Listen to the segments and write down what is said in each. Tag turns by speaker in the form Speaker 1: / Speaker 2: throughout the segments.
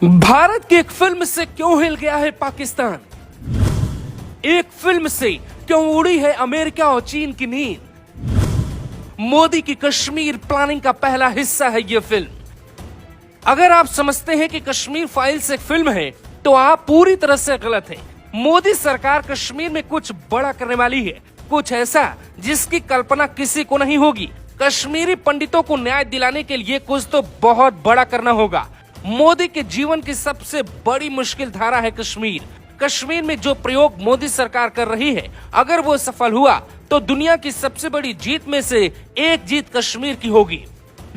Speaker 1: भारत की एक फिल्म से क्यों हिल गया है पाकिस्तान? एक फिल्म से क्यों उड़ी है अमेरिका और चीन की नींद? मोदी की कश्मीर प्लानिंग का पहला हिस्सा है यह फिल्म। अगर आप समझते हैं कि कश्मीर फाइल्स एक फिल्म है तो आप पूरी तरह से गलत हैं। मोदी सरकार कश्मीर में कुछ बड़ा करने वाली है, कुछ ऐसा जिसकी कल्पना किसी को नहीं होगी। कश्मीरी पंडितों को न्याय दिलाने के लिए कुछ तो बहुत बड़ा करना होगा। मोदी के जीवन की सबसे बड़ी मुश्किल धारा है कश्मीर। कश्मीर में जो प्रयोग मोदी सरकार कर रही है, अगर वो सफल हुआ तो दुनिया की सबसे बड़ी जीत में से एक जीत कश्मीर की होगी।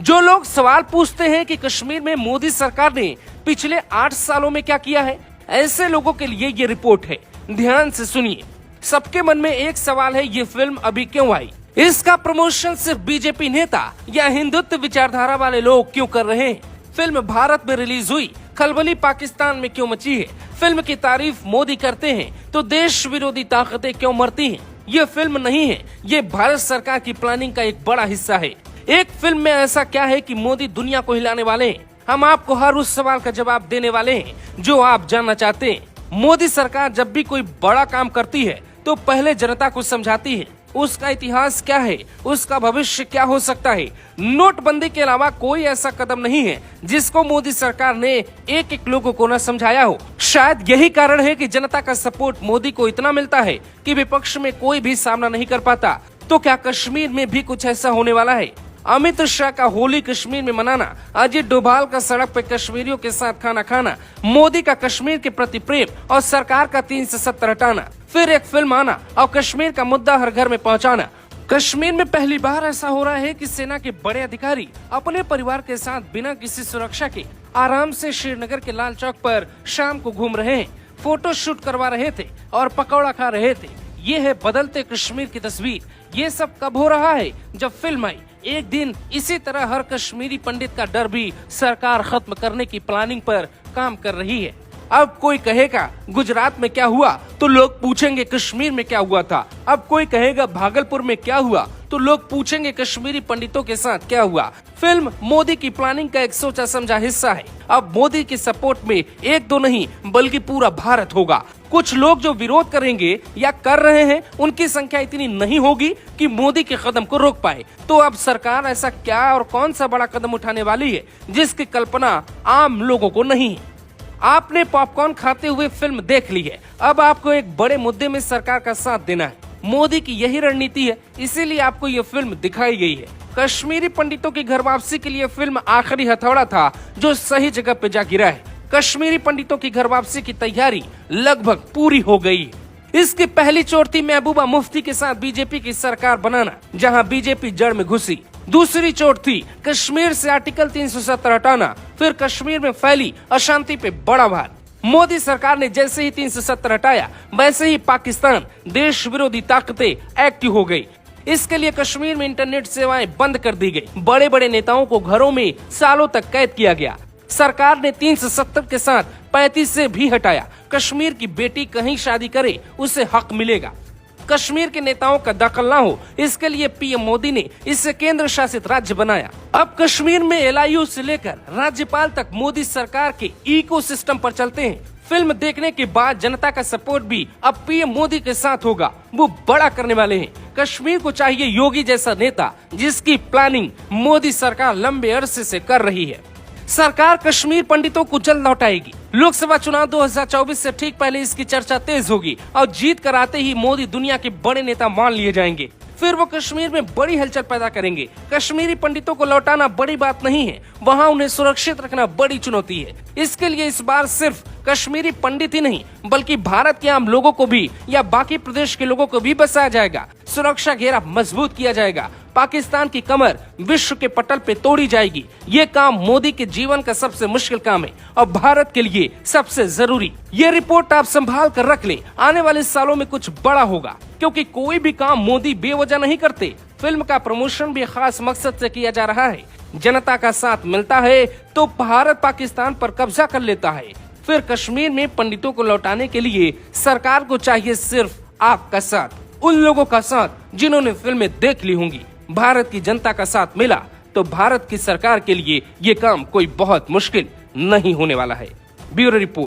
Speaker 1: जो लोग सवाल पूछते हैं कि कश्मीर में मोदी सरकार ने पिछले 8 सालों में क्या किया है, ऐसे लोगों के लिए ये रिपोर्ट है। ध्यान से सुनिए। सबके मन में एक सवाल है, ये फिल्म अभी क्यों आई? इसका प्रमोशन सिर्फ बीजेपी नेता या हिंदुत्व विचारधारा वाले लोग क्यों कर रहे हैं? फिल्म भारत में रिलीज हुई, खलबली पाकिस्तान में क्यों मची है? फिल्म की तारीफ मोदी करते हैं तो देश विरोधी ताकतें क्यों मरती हैं? ये फिल्म नहीं है, ये भारत सरकार की प्लानिंग का एक बड़ा हिस्सा है। एक फिल्म में ऐसा क्या है कि मोदी दुनिया को हिलाने वाले हैं? हम आपको हर उस सवाल का जवाब देने वाले हैं जो आप जानना चाहते हैं। मोदी सरकार जब भी कोई बड़ा काम करती है तो पहले जनता को समझाती है उसका इतिहास क्या है, उसका भविष्य क्या हो सकता है। नोटबंदी के अलावा कोई ऐसा कदम नहीं है जिसको मोदी सरकार ने एक एक लोगों को न समझाया हो। शायद यही कारण है कि जनता का सपोर्ट मोदी को इतना मिलता है कि विपक्ष में कोई भी सामना नहीं कर पाता। तो क्या कश्मीर में भी कुछ ऐसा होने वाला है? अमित शाह का होली कश्मीर में मनाना, अजीत डोभाल का सड़क पे कश्मीरियों के साथ खाना खाना, मोदी का कश्मीर के प्रति प्रेम और सरकार का 370 हटाना, फिर एक फिल्म आना और कश्मीर का मुद्दा हर घर में पहुंचाना। कश्मीर में पहली बार ऐसा हो रहा है कि सेना के बड़े अधिकारी अपने परिवार के साथ बिना किसी सुरक्षा के आराम से श्रीनगर के लाल चौक पर शाम को घूम रहे हैं, फोटो शूट करवा रहे थे और पकौड़ा खा रहे थे। ये है बदलते कश्मीर की तस्वीर। ये सब कब हो रहा है? जब फिल्म आई। एक दिन इसी तरह हर कश्मीरी पंडित का डर भी सरकार खत्म करने की प्लानिंग पर काम कर रही है। अब कोई कहेगा गुजरात में क्या हुआ तो लोग पूछेंगे कश्मीर में क्या हुआ था। अब कोई कहेगा भागलपुर में क्या हुआ तो लोग पूछेंगे कश्मीरी पंडितों के साथ क्या हुआ। फिल्म मोदी की प्लानिंग का एक सोचा समझा हिस्सा है। अब मोदी के सपोर्ट में एक दो नहीं बल्कि पूरा भारत होगा। कुछ लोग जो विरोध करेंगे या कर रहे हैं उनकी संख्या इतनी नहीं होगी कि मोदी के कदम को रोक पाए। तो अब सरकार ऐसा क्या और कौन सा बड़ा कदम उठाने वाली है जिसकी कल्पना आम लोगों को नहीं है? आपने पॉपकॉर्न खाते हुए फिल्म देख ली है, अब आपको एक बड़े मुद्दे में सरकार का साथ देना है। मोदी की यही रणनीति है, इसीलिए आपको ये फिल्म दिखाई गई है। कश्मीरी पंडितों की घर वापसी के लिए फिल्म आखिरी हथौड़ा था जो सही जगह पे जा गिरा है। कश्मीरी पंडितों की घर वापसी की तैयारी लगभग पूरी हो गई। इसकी पहली चोट थी महबूबा मुफ्ती के साथ बीजेपी की सरकार बनाना, जहां बीजेपी जड़ में घुसी। दूसरी चोट थी कश्मीर से आर्टिकल 370 हटाना, फिर कश्मीर में फैली अशांति पे बड़ा भार। मोदी सरकार ने जैसे ही 370 हटाया वैसे ही पाकिस्तान देश विरोधी ताकतें एक्टिव हो गई। इसके लिए कश्मीर में इंटरनेट सेवाएं बंद कर दी गई। बड़े बड़े नेताओं को घरों में सालों तक कैद किया गया। सरकार ने 370 के साथ 35 से भी हटाया। कश्मीर की बेटी कहीं शादी करे उसे हक मिलेगा। कश्मीर के नेताओं का दखल ना हो, इसके लिए पीएम मोदी ने इसे केंद्र शासित राज्य बनाया। अब कश्मीर में एलआईयू से लेकर राज्यपाल तक मोदी सरकार के इकोसिस्टम पर चलते हैं। फिल्म देखने के बाद जनता का सपोर्ट भी अब पीएम मोदी के साथ होगा। वो बड़ा करने वाले हैं। कश्मीर को चाहिए योगी जैसा नेता जिसकी प्लानिंग मोदी सरकार लंबे अरसे से कर रही है। सरकार कश्मीर पंडितों को जल्द लौटाएगी। लोकसभा चुनाव 2024 से ठीक पहले इसकी चर्चा तेज होगी और जीत कर आते ही मोदी दुनिया के बड़े नेता मान लिए जाएंगे। फिर वो कश्मीर में बड़ी हलचल पैदा करेंगे। कश्मीरी पंडितों को लौटाना बड़ी बात नहीं है, वहाँ उन्हें सुरक्षित रखना बड़ी चुनौती है। इसके लिए इस बार सिर्फ कश्मीरी पंडित ही नहीं बल्कि भारत के आम लोगों को भी या बाकी प्रदेश के लोगों को भी बसाया जाएगा। सुरक्षा घेरा मजबूत किया जाएगा। पाकिस्तान की कमर विश्व के पटल पे तोड़ी जाएगी। ये काम मोदी के जीवन का सबसे मुश्किल काम है और भारत के लिए सबसे जरूरी। ये रिपोर्ट आप संभाल कर रख लें। आने वाले सालों में कुछ बड़ा होगा, क्योंकि कोई भी काम मोदी बेवजह नहीं करते। फिल्म का प्रमोशन भी खास मकसद से किया जा रहा है। जनता का साथ मिलता है तो भारत पाकिस्तान पर कब्जा कर लेता है। फिर कश्मीर में पंडितों को लौटाने के लिए सरकार को चाहिए सिर्फ आपका साथ, उन लोगों का साथ जिन्होंने फिल्में देख ली होंगी। भारत की जनता का साथ मिला तो भारत की सरकार के लिए ये काम कोई बहुत मुश्किल नहीं होने वाला है। Bureau report.